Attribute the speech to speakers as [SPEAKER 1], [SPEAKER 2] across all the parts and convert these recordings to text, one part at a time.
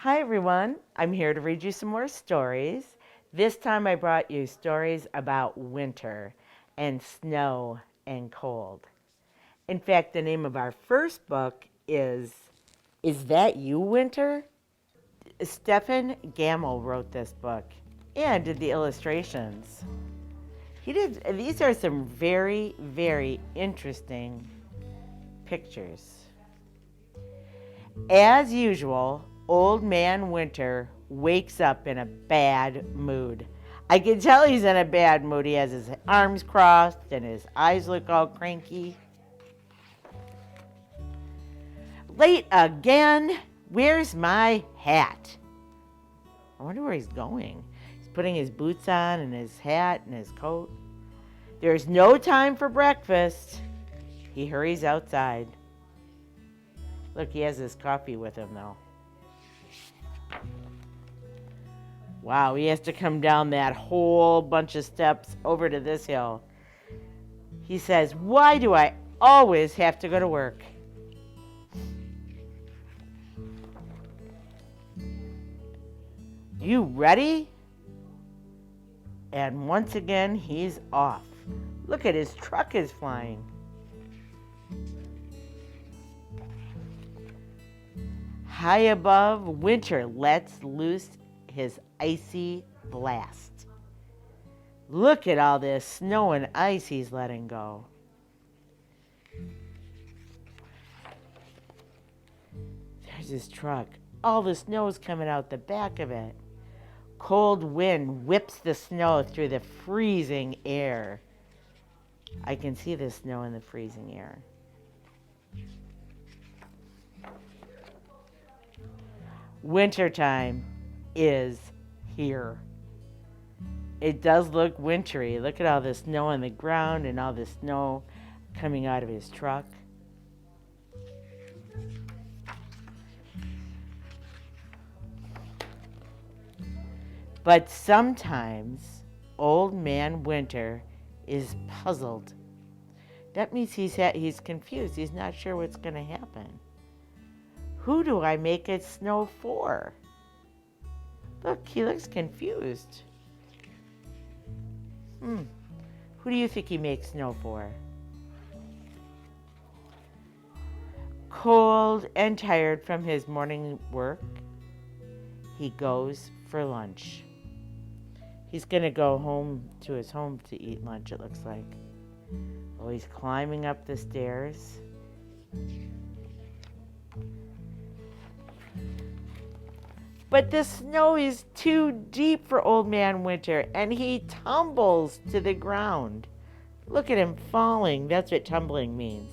[SPEAKER 1] Hi everyone, I'm here to read you some more stories. This time I brought you stories about winter and snow and cold. In fact, the name of our first book Is That You, Winter? Stephen Gamble wrote this book and did the illustrations. These are some very, very interesting pictures. As usual, Old Man Winter wakes up in a bad mood. I can tell he's in a bad mood. He has his arms crossed and his eyes look all cranky. Late again? Where's my hat? I wonder where he's going. He's putting his boots on and his hat and his coat. There's no time for breakfast. He hurries outside. Look, he has his coffee with him though. Wow, he has to come down that whole bunch of steps over to this hill. He says, "Why do I always have to go to work?" You ready? And once again, he's off. Look at his truck is flying. High above, Winter lets loose his icy blast. Look at all this snow and ice he's letting go. There's his truck. All the snow's coming out the back of it. Cold wind whips the snow through the freezing air. I can see the snow in the freezing air. Wintertime is here. It does look wintry. Look at all the snow on the ground and all the snow coming out of his truck. But sometimes Old Man Winter is puzzled. That means he's confused. He's not sure what's going to happen. Who do I make it snow for? Look, he looks confused. Who do you think he makes snow for? Cold and tired from his morning work, he goes for lunch. He's going to go home to his home to eat lunch, it looks like. Oh, he's climbing up the stairs. But the snow is too deep for Old Man Winter, and he tumbles to the ground. Look at him falling. That's what tumbling means.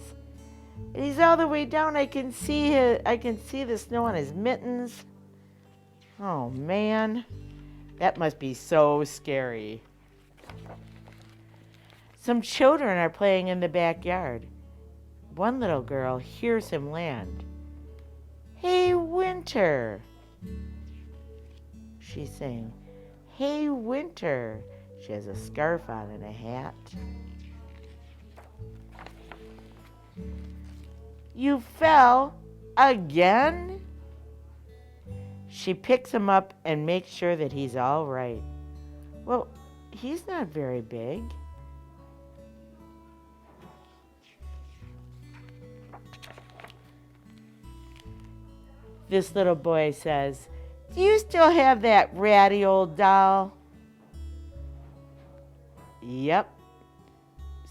[SPEAKER 1] And he's all the way down. I can see the snow on his mittens. Oh man, that must be so scary. Some children are playing in the backyard. One little girl hears him land. "Hey, Winter," she's saying. "Hey, Winter." She has a scarf on and a hat. "You fell again?" She picks him up and makes sure that he's all right. Well, he's not very big. This little boy says, "Do you still have that ratty old doll?" "Yep.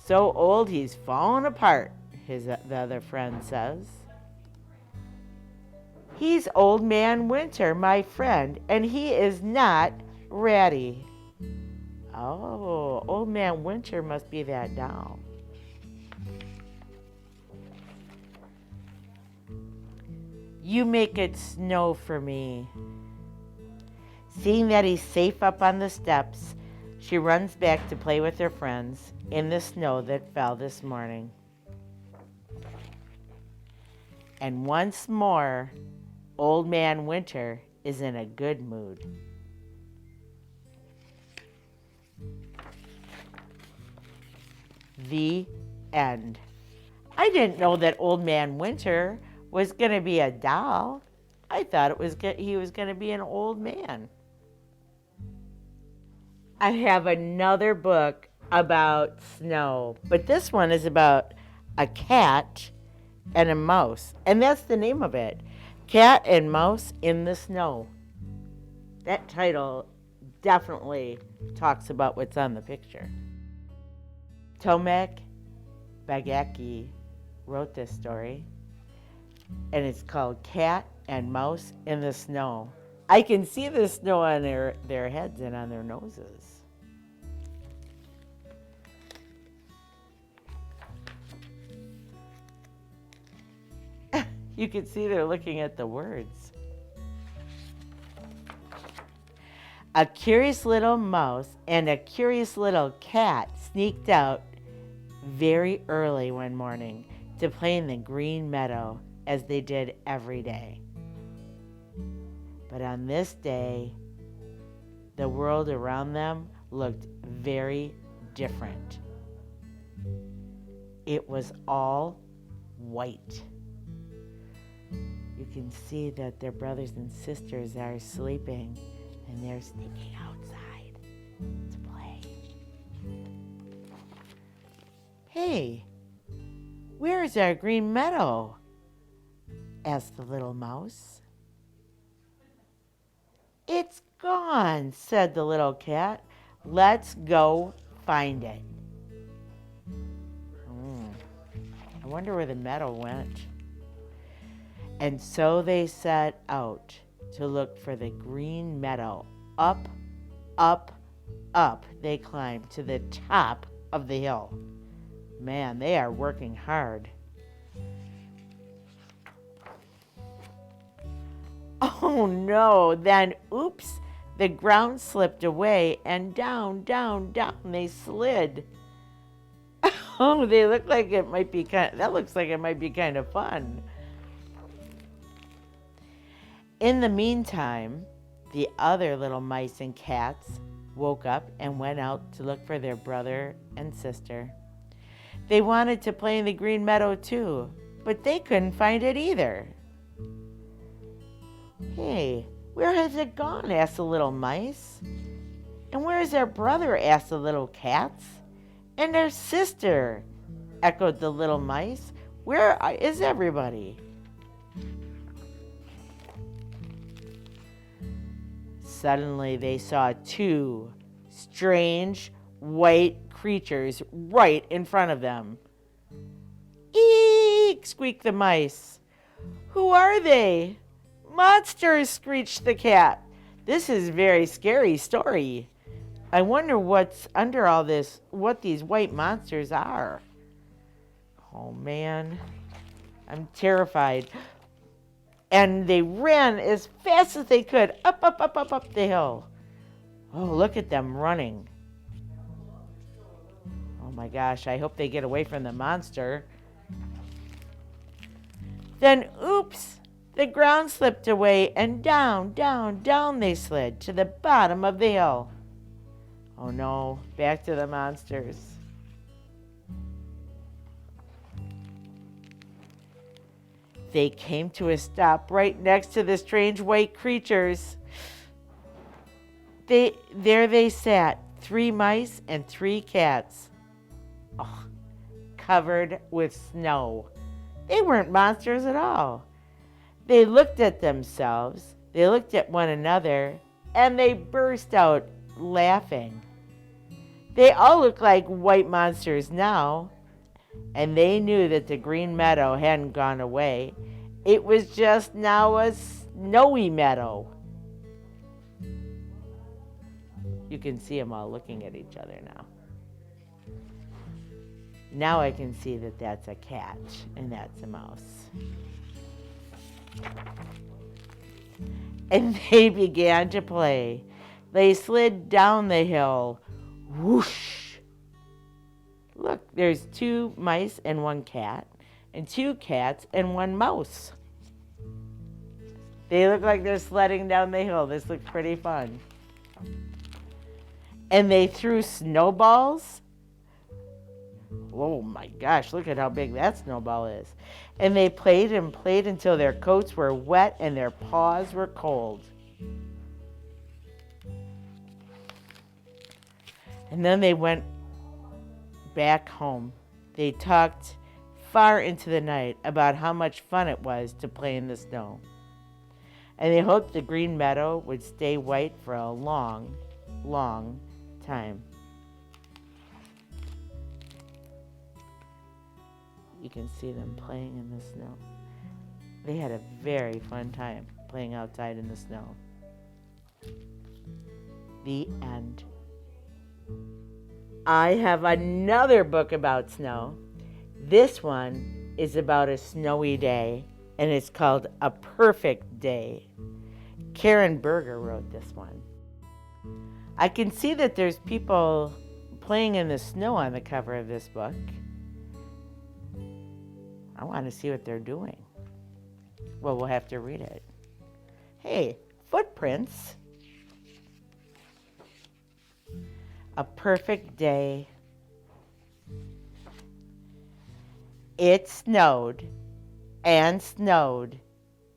[SPEAKER 1] So old he's fallen apart," the other friend says. "He's Old Man Winter, my friend, and he is not ratty." Oh, Old Man Winter must be that doll. "You make it snow for me." Seeing that he's safe up on the steps, she runs back to play with her friends in the snow that fell this morning. And once more, Old Man Winter is in a good mood. The end. I didn't know that Old Man Winter was going to be a doll. I thought he was going to be an old man. I have another book about snow, but this one is about a cat and a mouse, and that's the name of it, Cat and Mouse in the Snow. That title definitely talks about what's on the picture. Tomek Bagaki wrote this story, and it's called Cat and Mouse in the Snow. I can see the snow on their heads and on their noses. You can see they're looking at the words. A curious little mouse and a curious little cat sneaked out very early one morning to play in the green meadow as they did every day. But on this day, the world around them looked very different. It was all white. You can see that their brothers and sisters are sleeping and they're sneaking outside to play. Hey, where is our green meadow? Asked the little mouse. It's gone, said the little cat. Let's go find it. I wonder where the meadow went. And so they set out to look for the green meadow. Up, up, up they climbed to the top of the hill. Man, they are working hard. Oh no, then oops, the ground slipped away and down, down, down they slid. Oh, they look like it might be that looks like it might be kind of fun. In the meantime, the other little mice and cats woke up and went out to look for their brother and sister. They wanted to play in the green meadow too, but they couldn't find it either. Hey, where has it gone? Asked the little mice. And where is their brother? Asked the little cats. And their sister, echoed the little mice. Where is everybody? Suddenly they saw two strange white creatures right in front of them. Eek! Squeaked the mice. Who are they? Monsters! Screeched the cat. This is a very scary story. I wonder what's under all this, what these white monsters are. Oh man, I'm terrified. And they ran as fast as they could, up, up, up, up, up the hill. Oh, look at them running. Oh my gosh, I hope they get away from the monster. Then, oops, the ground slipped away and down, down, down they slid to the bottom of the hill. Oh no, back to the monsters. They came to a stop right next to the strange white creatures. There they sat, 3 mice and 3 cats, covered with snow. They weren't monsters at all. They looked at themselves, they looked at one another, and they burst out laughing. They all looked like white monsters now, and they knew that the green meadow hadn't gone away. It was just now a snowy meadow. You can see them all looking at each other now. Now I can see that that's a cat and that's a mouse. And they began to play. They slid down the hill. Whoosh! Look, there's 2 mice and 1 cat, and 2 cats and 1 mouse. They look like they're sledding down the hill. This looks pretty fun. And they threw snowballs Oh my gosh, look at how big that snowball is. And they played and played until their coats were wet and their paws were cold. And then they went back home. They talked far into the night about how much fun it was to play in the snow. And they hoped the green meadow would stay white for a long, long time. You can see them playing in the snow. They had a very fun time playing outside in the snow. The end. I have another book about snow. This one is about a snowy day, and it's called A Perfect Day. Karen Berger wrote this one. I can see that there's people playing in the snow on the cover of this book. I want to see what they're doing. Well, we'll have to read it. Hey, footprints. A perfect day. It snowed and snowed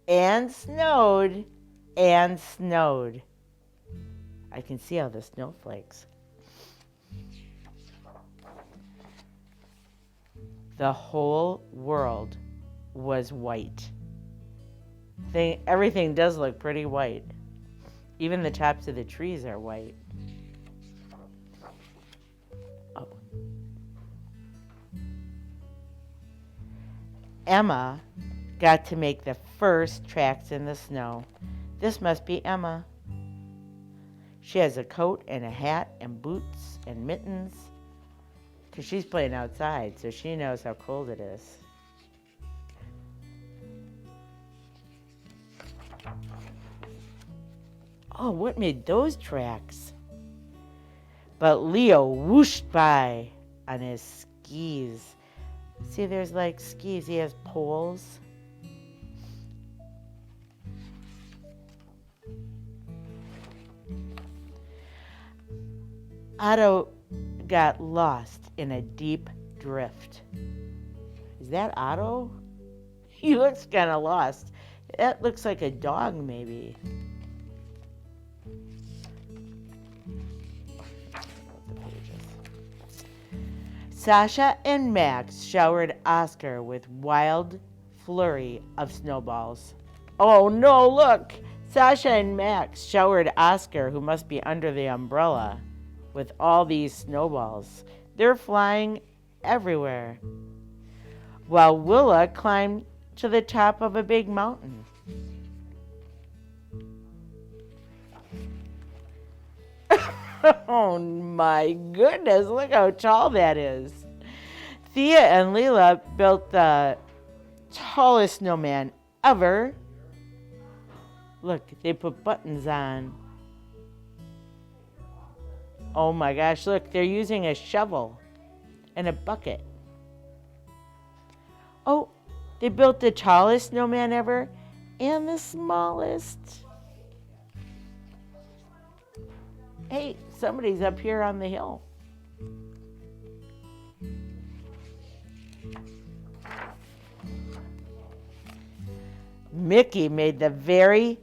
[SPEAKER 1] and snowed and snowed. I can see all the snowflakes. The whole world was white. Everything does look pretty white. Even the tops of the trees are white. Oh. Emma got to make the first tracks in the snow. This must be Emma. She has a coat and a hat and boots and mittens because she's playing outside, so she knows how cold it is. Oh, what made those tracks? But Leo whooshed by on his skis. See, there's like skis. He has poles. Otto got lost in a deep drift. Is that Otto? He looks kind of lost. That looks like a dog, maybe. Sasha and Max showered Oscar with wild flurry of snowballs. Oh no, look! Sasha and Max showered Oscar, who must be under the umbrella, with all these snowballs. They're flying everywhere. While Willa climbed to the top of a big mountain. Oh my goodness, look how tall that is. Thea and Leela built the tallest snowman ever. Look, they put buttons on. Oh my gosh, look, they're using a shovel and a bucket. Oh, they built the tallest snowman ever and the smallest. Hey, somebody's up here on the hill. Mickey made the very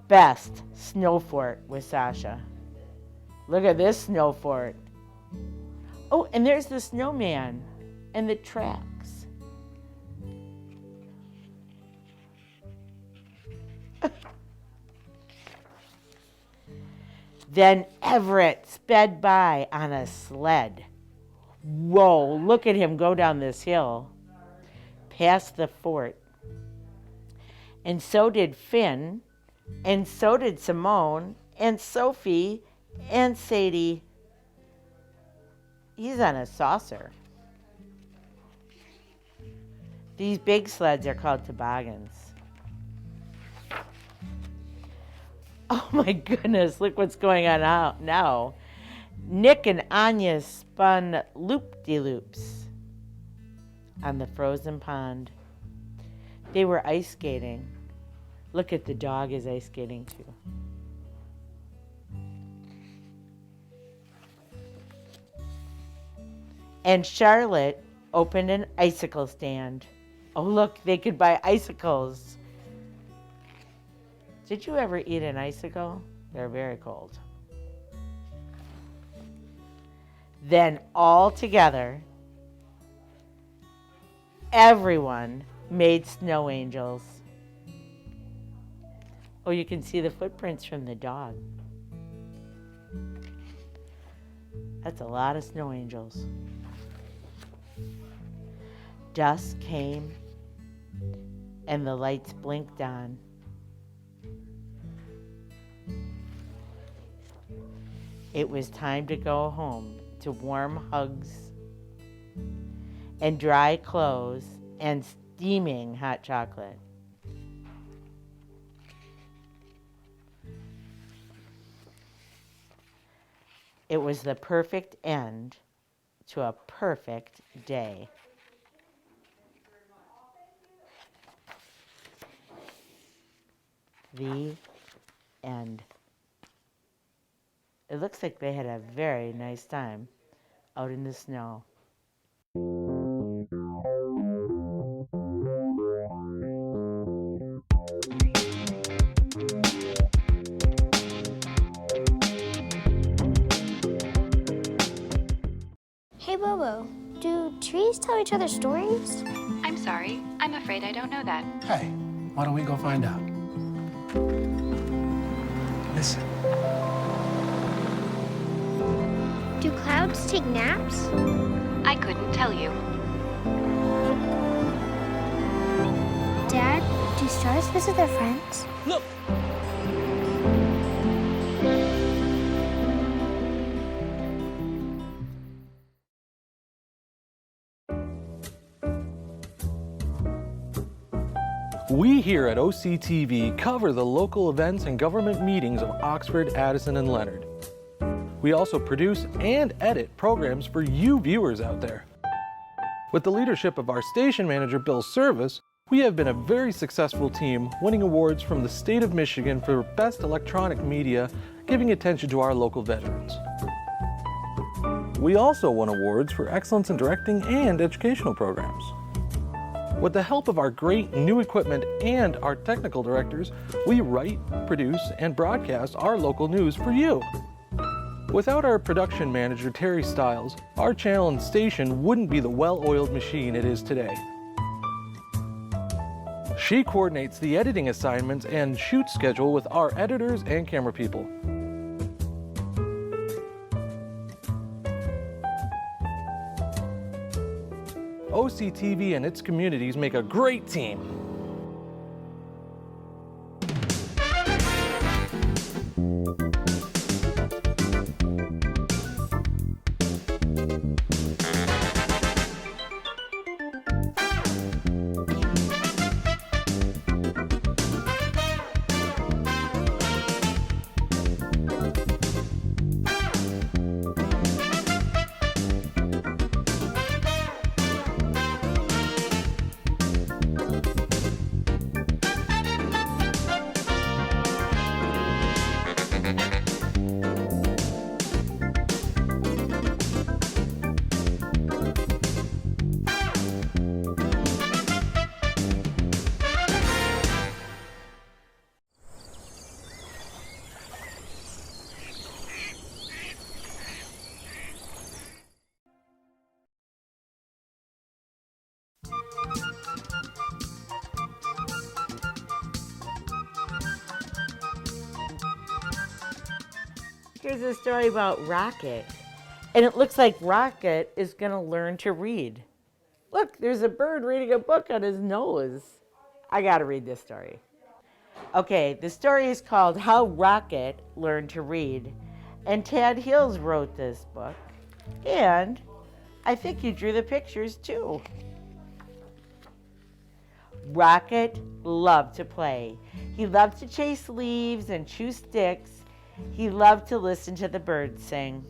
[SPEAKER 1] best snow fort with Sasha. Look at this snow fort. Oh, and there's the snowman and the tracks. Then Everett sped by on a sled. Whoa, look at him go down this hill, past the fort. And so did Finn, and so did Simone, and Sophie, and Sadie. He's on a saucer. These big sleds are called toboggans. Oh my goodness, look what's going on out now. Nick and Anya spun loop-de-loops on the frozen pond. They were ice skating. Look at the dog is ice skating too. And Charlotte opened an icicle stand. Oh, look, they could buy icicles. Did you ever eat an icicle? They're very cold. Then all together, everyone made snow angels. Oh, you can see the footprints from the dog. That's a lot of snow angels. Dusk came and the lights blinked on. It was time to go home to warm hugs and dry clothes and steaming hot chocolate. It was the perfect end to a perfect day. The end. It looks like they had a very nice time out in the snow.
[SPEAKER 2] Hey Bobo, do trees tell each other stories?
[SPEAKER 3] I'm sorry, I'm afraid I don't know that.
[SPEAKER 4] Hey, why don't we go find out? Listen.
[SPEAKER 2] Do clouds take naps?
[SPEAKER 3] I couldn't tell you.
[SPEAKER 2] Dad, do stars visit their friends?
[SPEAKER 4] Look! We here at OCTV cover the local events and government meetings of Oxford, Addison, and Leonard. We also produce and edit programs for you viewers out there. With the leadership of our station manager, Bill Service, we have been a very successful team, winning awards from the state of Michigan for Best Electronic Media, giving attention to our local veterans. We also won awards for excellence in directing and educational programs. With the help of our great new equipment and our technical directors, we write, produce, and broadcast our local news for you. Without our production manager, Terry Stiles, our channel and station wouldn't be the well-oiled machine it is today. She coordinates the editing assignments and shoot schedule with our editors and camera people. OCTV and its communities make a great team.
[SPEAKER 1] Here's a story about Rocket. And it looks like Rocket is going to learn to read. Look, there's a bird reading a book on his nose. I got to read this story. Okay, the story is called How Rocket Learned to Read. And Tad Hills wrote this book. And I think he drew the pictures too. Rocket loved to play. He loved to chase leaves and chew sticks. He loved to listen to the birds sing.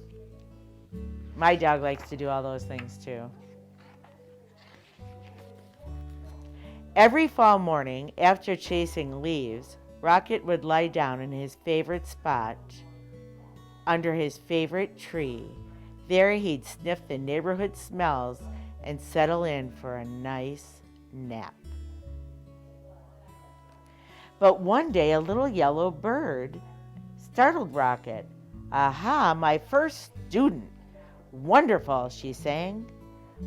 [SPEAKER 1] My dog likes to do all those things too. Every fall morning, after chasing leaves, Rocket would lie down in his favorite spot, under his favorite tree, There he'd sniff the neighborhood smells and settle in for a nice nap. But one day a little yellow bird startled Rocket. "Aha, my first student! Wonderful," she sang.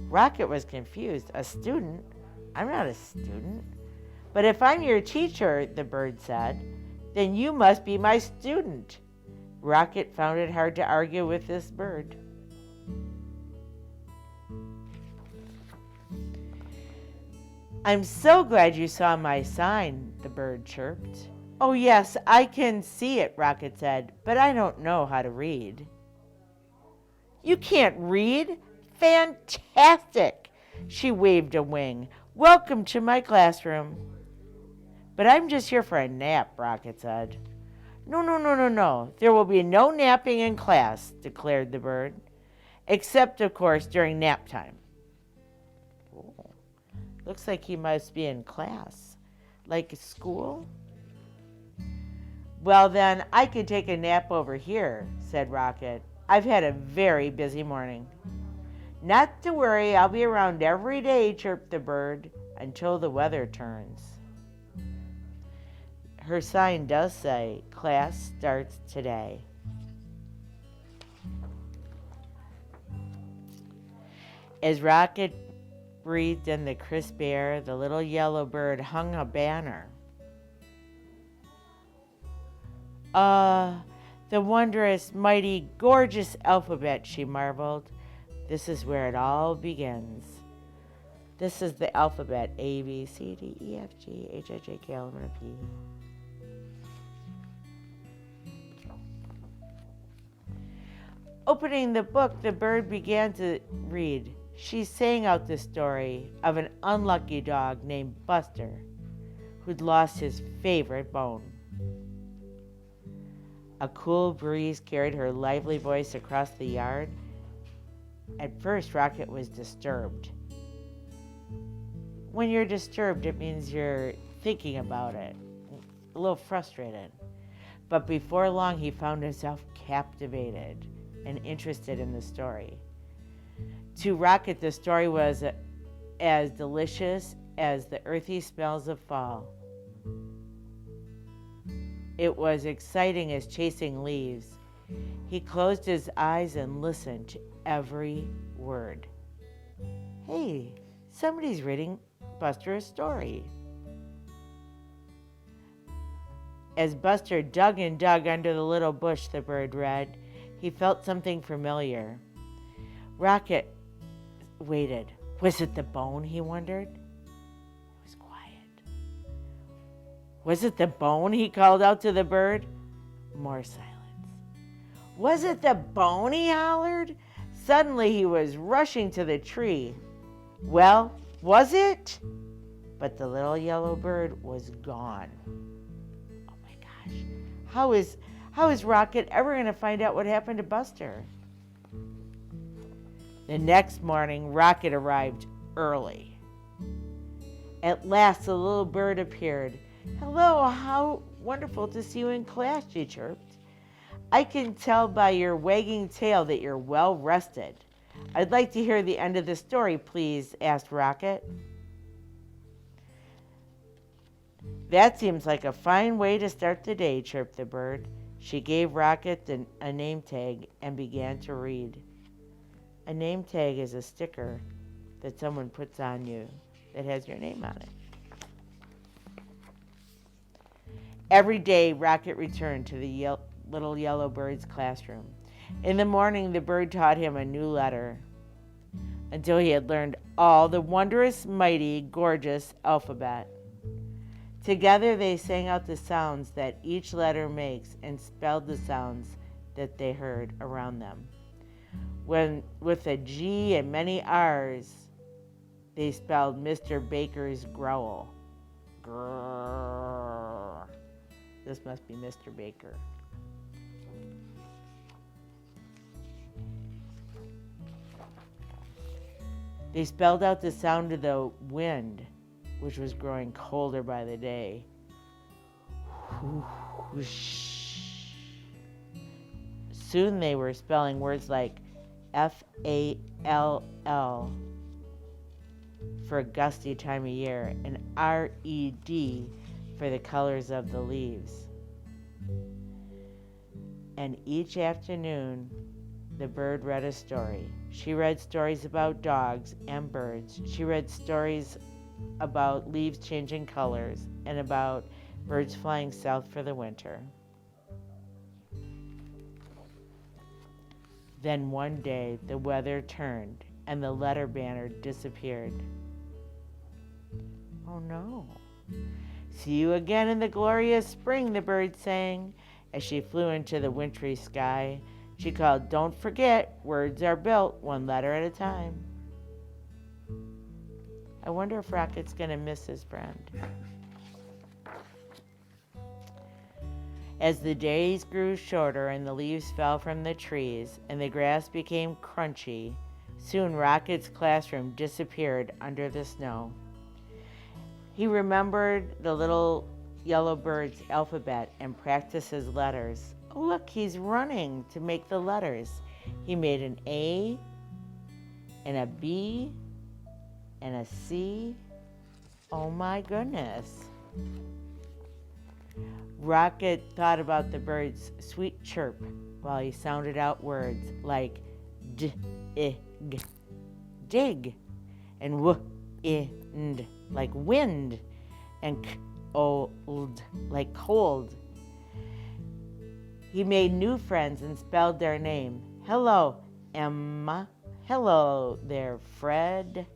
[SPEAKER 1] Rocket was confused. "A student? I'm not a student." "But if I'm your teacher," the bird said, "then you must be my student." Rocket found it hard to argue with this bird. "I'm so glad you saw my sign," the bird chirped. "Oh yes, I can see it," Rocket said, "but I don't know how to read." "You can't read? Fantastic!" She waved a wing. "Welcome to my classroom." "But I'm just here for a nap," Rocket said. "No, no, no, no, no. There will be no napping in class," declared the bird. "Except, of course, during nap time." Oh, looks like he must be in class. Like school? "Well, then, I could take a nap over here," said Rocket. "I've had a very busy morning." "Not to worry, I'll be around every day," chirped the bird, "until the weather turns." Her sign does say, "Class starts today." As Rocket breathed in the crisp air, the little yellow bird hung a banner. The wondrous, mighty, gorgeous alphabet," she marveled. "This is where it all begins. This is the alphabet: A, B, C, D, E, F, G, H, I, J, K, L, M, N, P." Opening the book, the bird began to read. She sang out the story of an unlucky dog named Buster who'd lost his favorite bone. A cool breeze carried her lively voice across the yard. At first, Rocket was disturbed. When you're disturbed, it means you're thinking about it, a little frustrated. But before long, he found himself captivated and interested in the story. To Rocket, the story was as delicious as the earthy smells of fall. It was exciting as chasing leaves. He closed his eyes and listened to every word. Hey, somebody's reading Buster a story. As Buster dug and dug under the little bush the bird read, he felt something familiar. Rocket waited. Was it the bone, he wondered? It was quiet. Was it the bone, he called out to the bird? More silence. Was it the bone, he hollered? Suddenly he was rushing to the tree. Well, was it? But the little yellow bird was gone. Oh my gosh. How is Rocket ever going to find out what happened to Buster? The next morning, Rocket arrived early. At last, the little bird appeared. Hello, how wonderful to see you in class, she chirped. I can tell by your wagging tail that you're well rested. I'd like to hear the end of the story, please, asked Rocket. That seems like a fine way to start the day, chirped the bird. She gave Rocket a name tag and began to read. A name tag is a sticker that someone puts on you that has your name on it. Every day, Rocket returned to the little yellow bird's classroom. In the morning, the bird taught him a new letter until he had learned all the wondrous, mighty, gorgeous alphabet. Together, they sang out the sounds that each letter makes and spelled the sounds that they heard around them. When, with a G and many R's, they spelled Mr. Baker's growl. Grrr. This must be Mr. Baker. They spelled out the sound of the wind, which was growing colder by the day. Whoosh. Soon they were spelling words like Fall for a gusty time of year, and Red for the colors of the leaves. And each afternoon, the bird read a story. She read stories about dogs and birds. She read stories about leaves changing colors and about birds flying south for the winter. Then one day the weather turned and the letter banner disappeared. Oh no. See you again in the glorious spring, the bird sang. As she flew into the wintry sky, she called, don't forget, words are built one letter at a time. I wonder if Rocket's going to miss his friend. As the days grew shorter and the leaves fell from the trees and the grass became crunchy, soon Rocket's classroom disappeared under the snow. He remembered the little yellow bird's alphabet and practiced his letters. Oh, look, he's running to make the letters. He made an A and a B and a C. Oh my goodness. Rocket thought about the bird's sweet chirp while he sounded out words like dig, dig, and wind, like wind, and cold, like cold. He made new friends and spelled their name. Hello, Emma. Hello there, Fred.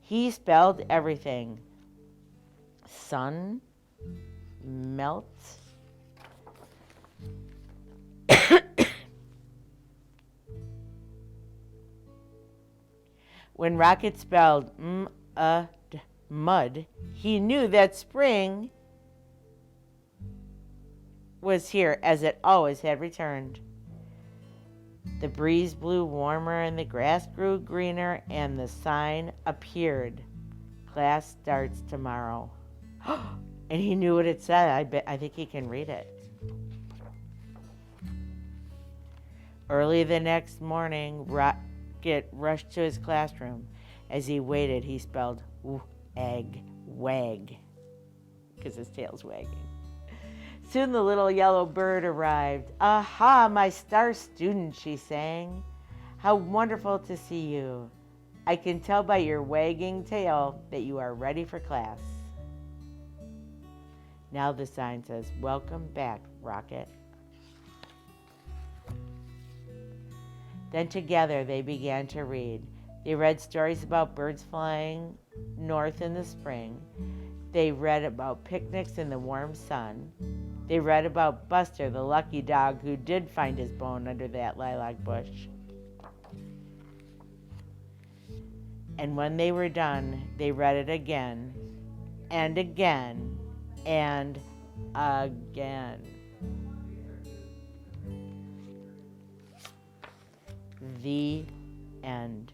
[SPEAKER 1] He spelled everything. Sun, melt. When Rocket spelled mud, he knew that spring was here, as it always had returned. The breeze blew warmer and the grass grew greener, and the sign appeared. Class starts tomorrow. And he knew what it said. I think he can read it. Early the next morning, Rocket rushed to his classroom. As he waited, he spelled wag, because his tail's wagging. Soon the little yellow bird arrived. Aha, my star student, she sang. How wonderful to see you. I can tell by your wagging tail that you are ready for class. Now the sign says, welcome back, Rocket. Then together they began to read. They read stories about birds flying north in the spring. They read about picnics in the warm sun. They read about Buster, the lucky dog who did find his bone under that lilac bush. And when they were done, they read it again and again and again. The end.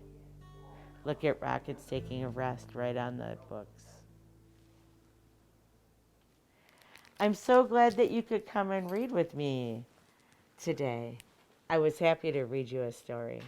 [SPEAKER 1] Look at Rocket's taking a rest right on the books. I'm so glad that you could come and read with me today. I was happy to read you a story.